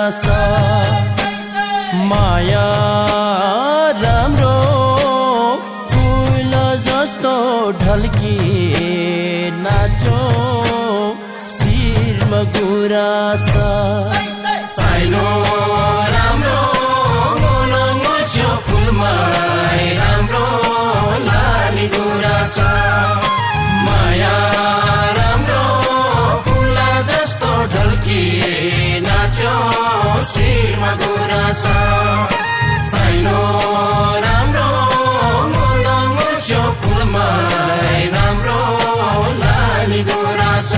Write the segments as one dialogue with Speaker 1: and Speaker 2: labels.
Speaker 1: छ माया राम्रो फूल जस्तो ढल्की नाचो शिरमा गुराँस
Speaker 2: साइनो राम्रो मोलछ्यो फुलमा राम्रो लाली गुराँस माया राम्रो फूल जस्तो ढल्की नाचो शिरमा गुराँस साइनो राम्रो मोलछ्यो फुलमा राम्रो लाली गुराँस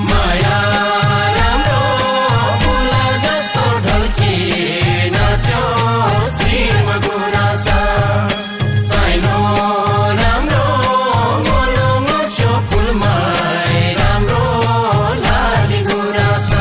Speaker 2: माया राम्रो फूल जस्तो ढल्की नाचो शिरमा गुराँस साइनो राम्रो मोलछ्यो फुलमा राम्रो लाली गुराँस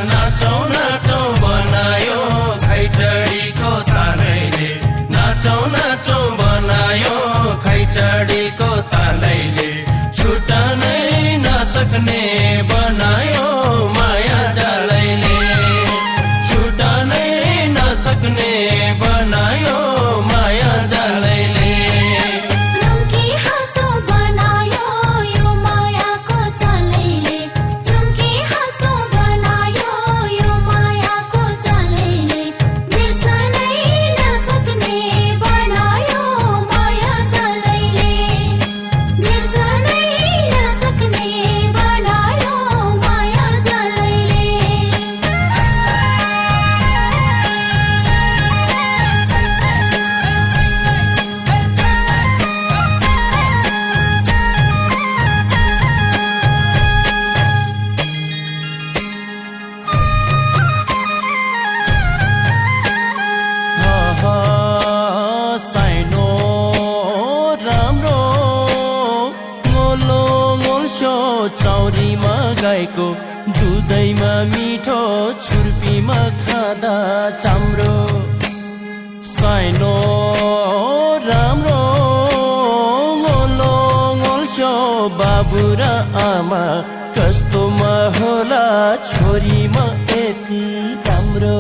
Speaker 2: नाचौ नाचौ बनायो खैचडीको तालैले नाचौ नाचौ बनायो खैचडीको तालैले छुटानै नसक्ने बनायो माया जालैले छुटानै नसक्ने बनायो माया जालैले
Speaker 3: रुम्की हाँसो बनायो यो मायाको चालैले रुम्की हाँसो बनायो यो मायाको चालैले बिर्सनै नसक्ने बनायो माया चालैले बिर्सनै नसक्ने बनायो माया चालैले
Speaker 1: साइनो राम्रो मोलो मोल्छो चौरीमा गाईको दुधैमा मिठो छुर्पीमा खाँदा चाम्रो साइनो राम्रो मोलो मोल्छो बाबु र आमा कस्तोमा होला छोरीमा यति राम्रो